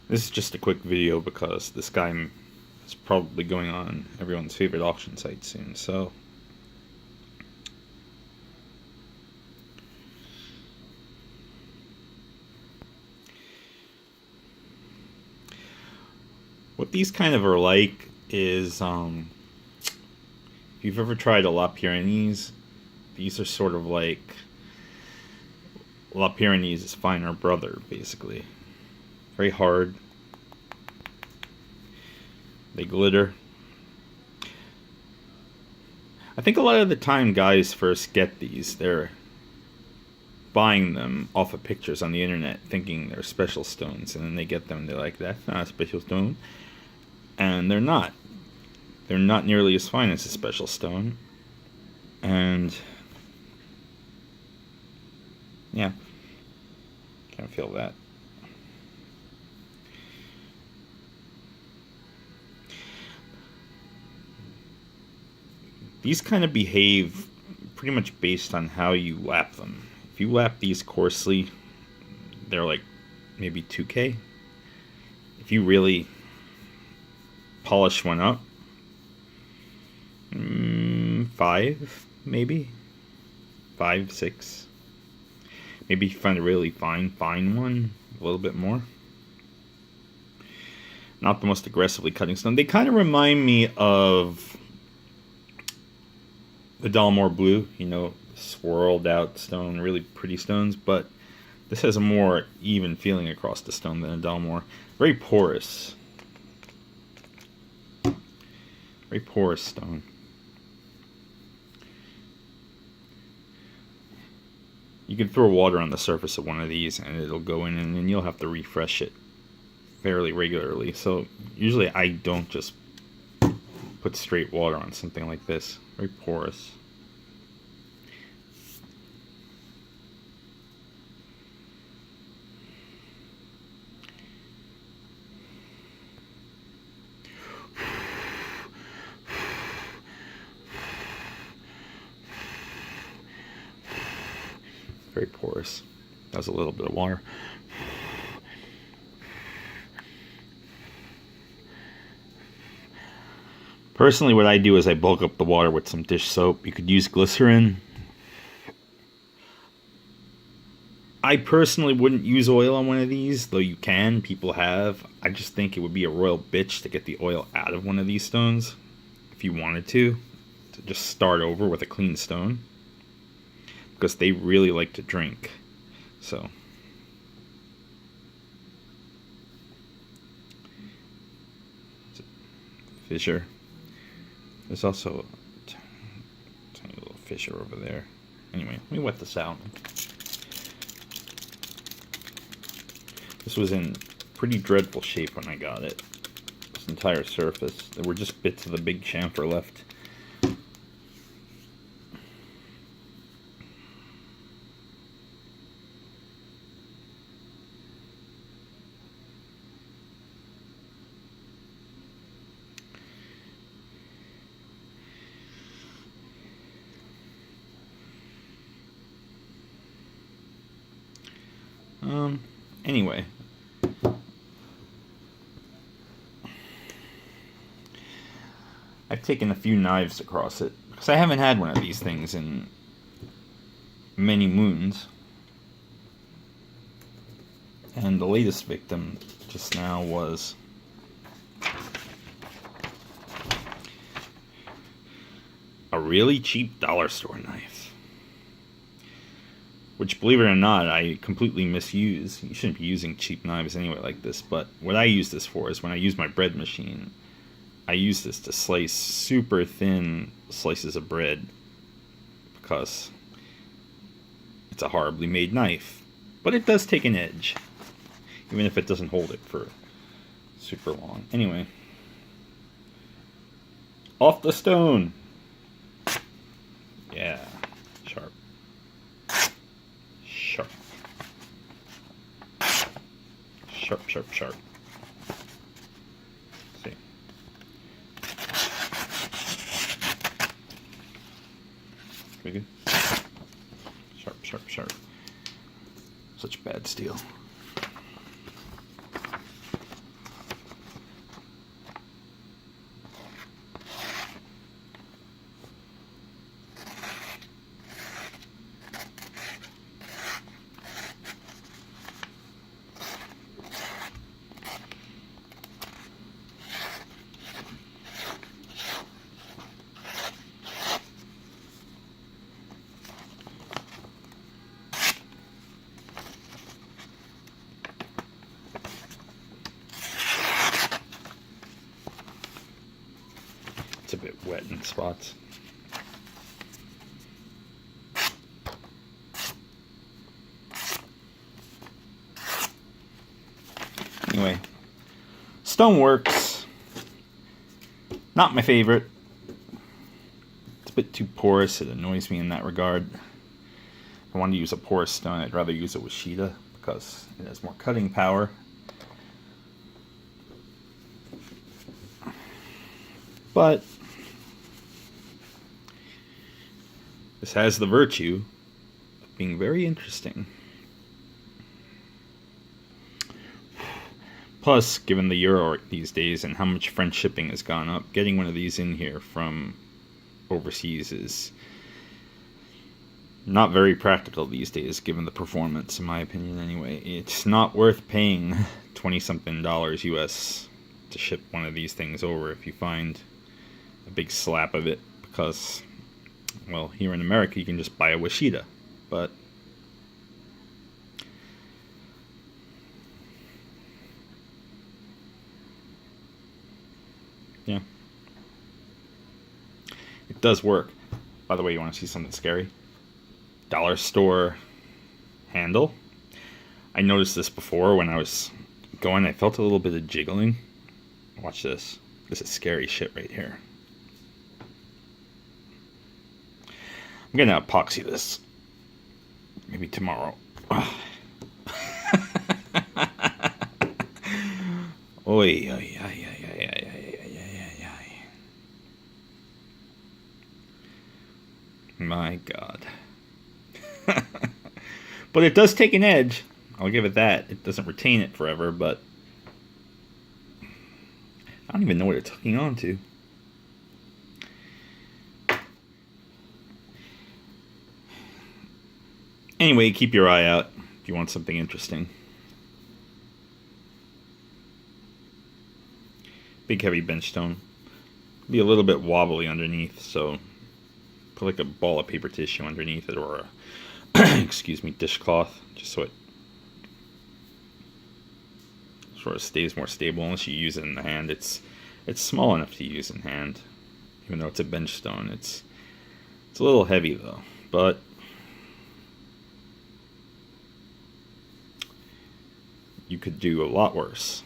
This is just a quick video because this guy is probably going on everyone's favorite auction site soon, so what these kind of are like is, if you've ever tried a La Pyrenees, these are sort of like La Pyrenees' finer brother, basically. Very hard. They glitter. I think a lot of the time guys first get these, they're buying them off of pictures on the internet thinking they're special stones, and then they get them and they're like, that's not a special stone. And they're not. They're not nearly as fine as a special stone. And yeah, can't feel that. These kind of behave pretty much based on how you lap them. If you lap these coarsely, they're like maybe 2K. If you really polish one up, 5 maybe, 5, 6. Maybe if you find a really fine one, a little bit more. Not the most aggressively cutting stone. They kind of remind me of the Dalmor Blue, you know, swirled out stone, really pretty stones, but this has a more even feeling across the stone than a Dalmor. Very porous. Very porous stone. You can throw water on the surface of one of these and it'll go in, and then you'll have to refresh it fairly regularly. So usually I don't just put straight water on something like this. Very porous. Very porous. That's a little bit of water. Personally, what I do is I bulk up the water with some dish soap. You could use glycerin. I personally wouldn't use oil on one of these, though you can. People have. I just think it would be a royal bitch to get the oil out of one of these stones. If you wanted to just start over with a clean stone. Because they really like to drink. So fissure. There's also a tiny little fissure over there. Anyway, let me wet this out. This was in pretty dreadful shape when I got it. This entire surface. There were just bits of the big chamfer left. Anyway, I've taken a few knives across it because I haven't had one of these things in many moons. And the latest victim just now was a really cheap dollar store knife. Which, believe it or not, I completely misuse. You shouldn't be using cheap knives anyway like this, but what I use this for is when I use my bread machine, I use this to slice super thin slices of bread because it's a horribly made knife. But it does take an edge, even if it doesn't hold it for super long. Anyway, off the stone. Yeah, sharp. Sharp. Sharp, sharp, sharp. See. Pretty good. Sharp, sharp, sharp. Such bad steel. bit wet in spots. Anyway, stone works. Not my favorite. It's a bit too porous. It annoys me in that regard. If I wanted to use a porous stone, I'd rather use a Washita because it has more cutting power. But this has the virtue of being very interesting. Plus, given the euro these days and how much French shipping has gone up, getting one of these in here from overseas is not very practical these days, given the performance, in my opinion anyway. It's not worth paying $20-something US to ship one of these things over if you find a big slap of it, because, well, here in America you can just buy a Washita, but yeah, it does work. By the way, you want to see something scary? Dollar store handle. I noticed this before when I was going. I felt a little bit of jiggling. Watch this. This is scary shit right here. I'm gonna epoxy this. Maybe tomorrow. Oy, oy, oy, oy, oy, oy, oy, oy. My God. But it does take an edge. I'll give it that. It doesn't retain it forever, but I don't even know what it's hooking on to. Anyway, keep your eye out if you want something interesting. Big heavy bench stone. Be a little bit wobbly underneath, so put like a ball of paper tissue underneath it, or a excuse me, dishcloth, just so it sort of stays more stable. Unless you use it in the hand, it's small enough to use in hand, even though it's a bench stone. It's a little heavy though, but you could do a lot worse.